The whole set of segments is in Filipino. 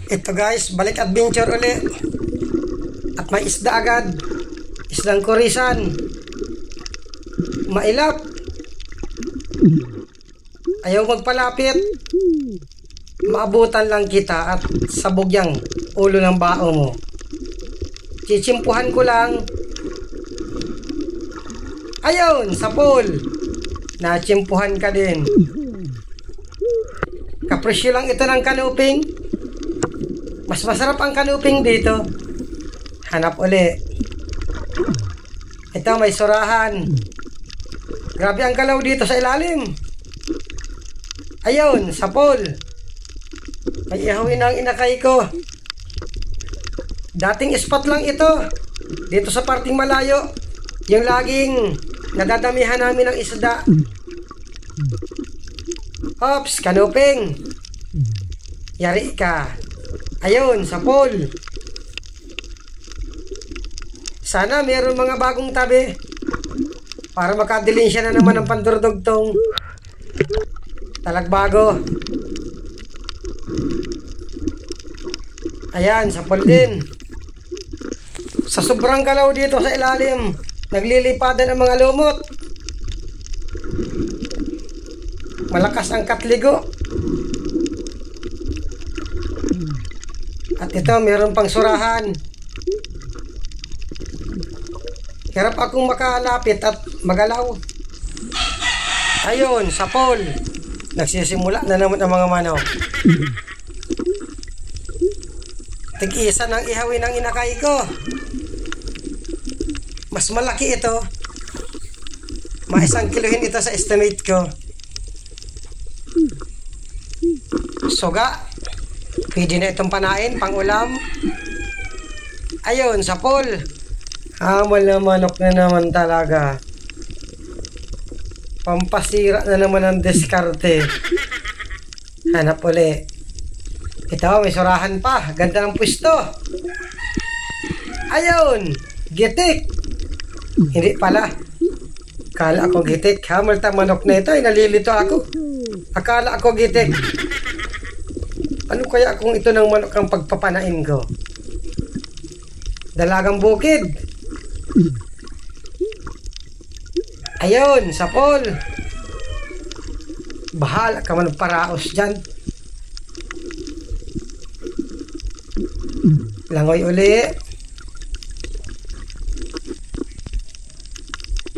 Ito guys, balik adventure uli. At may isda agad. Isdang kurisan. Mailap. Ayaw magpalapit. Maabutan lang kita at sabog yang ulo ng bao mo. Chitsimpuhan ko lang. Ayun, sa pool. Nachimpuhan ka din. Kapresyo lang ito ng kanuping. Mas masarap ang kanuping dito. Hanap uli. Ito may surahan. Grabe ang galaw dito sa ilalim. Ayun, sa pool. May ihawin ang inakay ko. Dating spot lang ito. Dito sa parting malayo. Yung laging nadadamihan namin ng isda. Ops, kanuping. Yari ka. Ayun, sa pool. Sana mayroon mga bagong tabi. Para makadilinsya na naman ang pandurdugtong. Talagbago. Ayan, sa pool din. Sa sobrang galaw dito sa ilalim, naglilipadan ang mga lumot. Malakas ang katligo. At ito, mayroon pang surahan. Hirap akong makalapit at magalaw. Ayun, sa pool. Nagsisimula na naman ang mga manok. Tig-isa ng ihawin ang inakay ko. Mas malaki ito. Maisang kiluhin ito sa estimate ko. Suga. Pwede na itong panain, pang ulam. Ayun, sa pool. Hamal na manok na naman talaga. Pampasira na naman ang diskarte. Hanap uli. Ito, may surahan pa. Ganda ng pwesto. Ayun, gitik. Hindi pala. Akala ako gitik. Hamal ta manok na ito. Nalilito ako. Akala ako gitik. Ano kaya kung ito ng manok ang pagpapanain ko? Dalagang bukid. Ayun, sa pool. Bahala ka man paraos dyan. Langoy uli.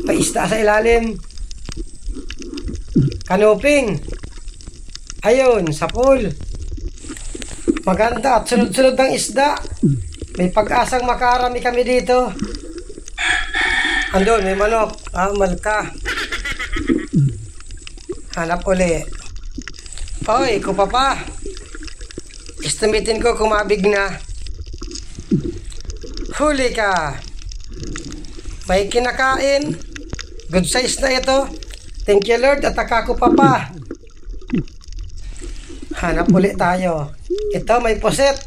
Paista sa ilalim. Kanuping. Ayun, sa pool. Maganda at sunod-sunod ng isda. May pag-asang makarami kami dito. Andun, may manok. Amal ka. Hanap uli. Oy, kupapa. Estimatein ko kumabig na. Huli ka. May kinakain. Good size na ito. Thank you Lord at akako papa. Hanap uli tayo. Ito may puset.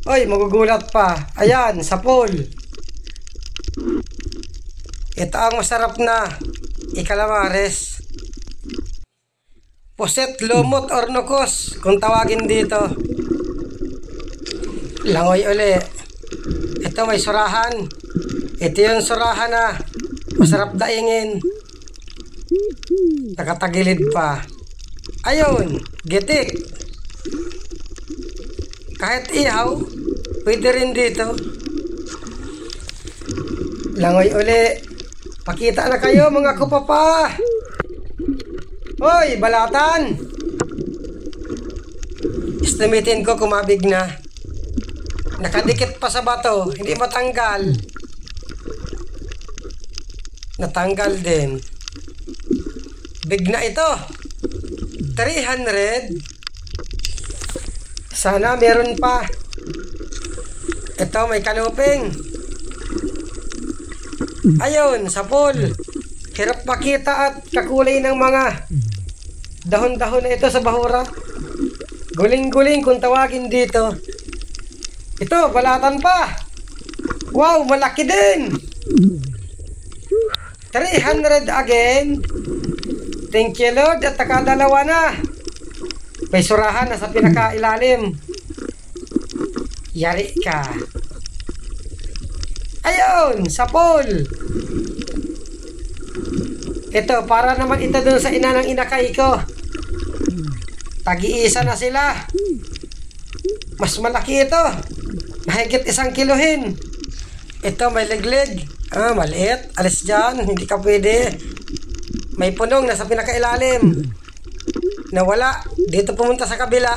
Oy, magugulat pa. Ayan, sa pool. Ito ang masarap na ikalamares. Puset, lumot, or nukos, kung tawagin dito. Langoy uli. Ito may surahan. Ito yung surahan na masarap daingin. Nakatagilid pa. Ayun, gitik. Kahit ihaw, pwede rin dito. Langoy uli. Pakita na kayo mga kupapa. Hoy, balatan. Estimatein ko kumabig na. Nakadikit pa sa bato, hindi matanggal. Natanggal din. Big na ito. 300. Sana meron pa. Ito may kanuping. Ayun, sa pool. Hirap makita at kakulay ng mga dahon-dahon na ito sa bahura. Guling-guling kung tawagin dito. Ito, balatan pa. Wow, malaki din. 300 again. Thank you Lord at nakadalawa na. May surahan na sa pinakailalim. Yari ka. Ayun, sapol. Ito, para naman ito dun sa ina ng inakay ko. Tag-iisa na sila. Mas malaki ito. Mahigit 1 kilohin. Ito, may legleg. Maliit. Alis dyan. Hindi ka pwede. May punong nasa pinakailalim. Nawala. Dito pumunta sa kabila.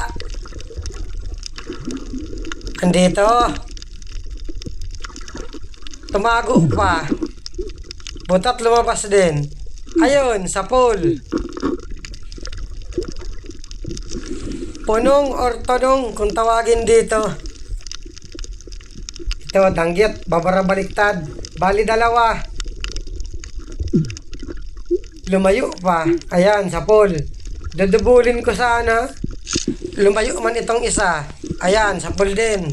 Andito. Tumago pa. Buntat lumabas din. Ayun, sapol. Punong or tonong kung tawagin dito. Ito, danggit, babara baliktad. Bali dalawa. Lumayo pa. Ayan, sapol. Dudubulin ko sana. Lumayo man itong isa. Ayan, sapol din.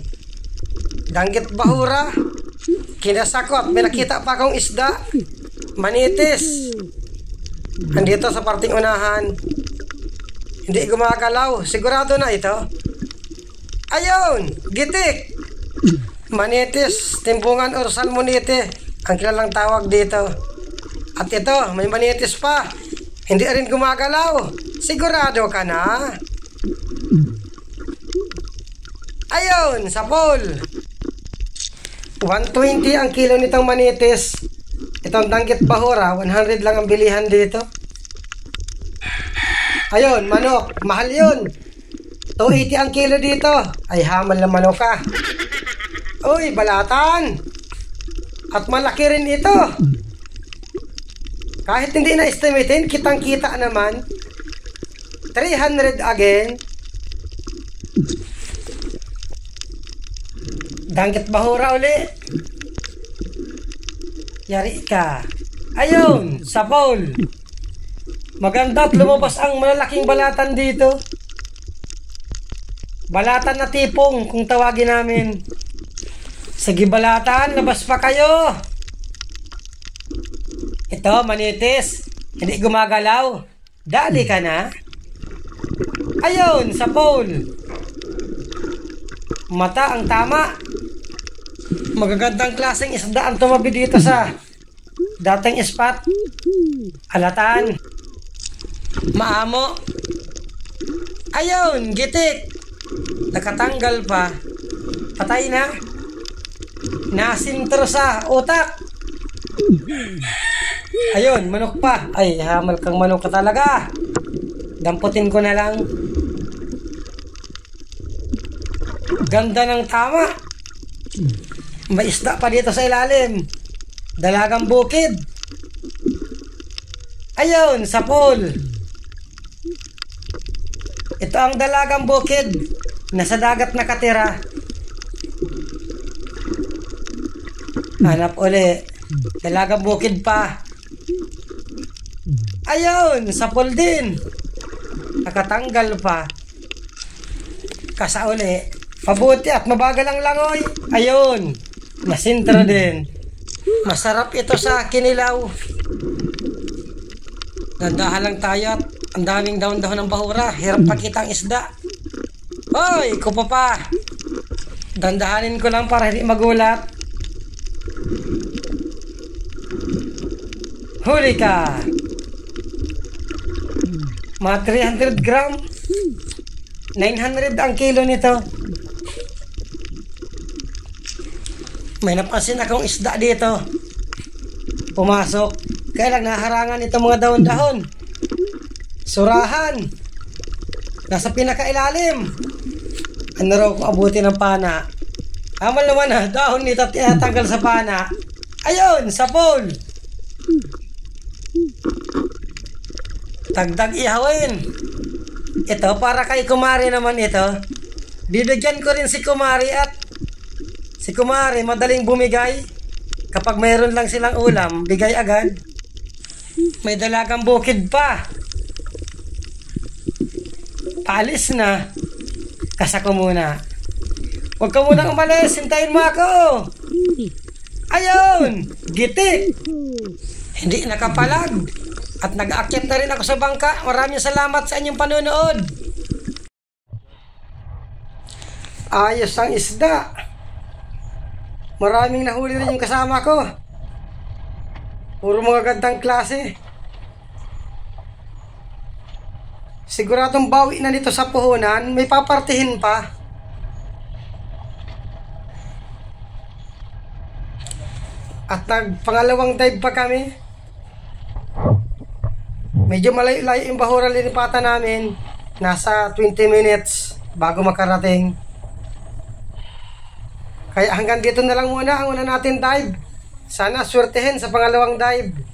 Danggit bahura. Kinasakot. May nakita pa akong isda. Manitis. Andito sa parting unahan. Hindi gumagalaw. Sigurado na ito. Ayun! Gitik! Manitis, timpungan or salmonite. Ang kilalang tawag dito. At ito, may manitis pa. Hindi rin gumagalaw. Sigurado ka na? Ayun! Sapol! 120 ang kilo nitong manitis. Itong danggit bahura, 100 lang ang bilihan dito. Ayun, manok. Mahal yun. 280 ang kilo dito. Ay, hamal na manok ka. Uy, balatan. At malaki rin ito. Kahit hindi na-estimatein, kitang-kita naman. 300 again. Danggit bahura uli. Yari ka. Ayun, sapol. Maganda at lumabas ang malalaking balatan dito. Balatan na tipong kung tawagin namin. Sige balatan, labas pa kayo. Ito, manitis. Hindi gumagalaw. Dali ka na. Ayun, sapol. Mata ang tama. Magagandang klaseng isda ang tumabi dito sa dating spot. Alatan. Maamo. Ayun, gitik. Nakatanggal pa. Patay na. Nasintro sa utak. Ayun, manok pa. Ay, hamal kang manok ka talaga. Damputin ko na lang. Ganda ng tama. May isda pa dito sa ilalim. Dalagang bukid. Ayun, sapol. Ito ang dalagang bukid. Nasa dagat nakatira. Hanap uli. Dalagang bukid pa. Ayun, sapol din. Nakatanggal pa. Kasa uli. Mabuti at mabagal ang langoy. Ayun. Nasintra din. Masarap ito sa kinilaw. Dandahan lang tayo at ang daming daon-daon ng bahura. Hirap pakita ang isda. Hoy, kupa pa. Dandahanin ko lang para hindi magulat. Huli ka. Mga 300 gram. 900 ang kilo nito. May napansin akong isda dito. Pumasok. Kaya lang naharangan ito mga dahon-dahon. Surahan. Nasa pinakailalim. Ano raw kung abuti ng pana? Hamal naman ha. Dahon nito tinatanggal sa pana. Ayun, sapol. Tagdag ihawin. Ito para kay Kumari naman ito. Bibigyan ko rin si Kumari at si Kumari madaling bumigay. Kapag mayroon lang silang ulam, bigay agad. May dalagang bukid pa. Paalis na. Kasa ko muna. Huwag ka munang umalis. Hintayin mo ako. Ayun! Gitik! Hindi nakapalag. At nag-aakyat na rin ako sa bangka. Maraming salamat sa inyong panonood. Ayos ang isda. Maraming nahuli rin yung kasama ko. Puro mga gandang klase. Siguradong bawi na nito sa puhunan. May papartihin pa. At nagpangalawang dive pa kami. Medyo malayo-layo yung bahura linipatan namin. Nasa 20 minutes bago makarating. Kaya hanggang dito na lang muna ang una natin dive. Sana swertehin sa pangalawang dive.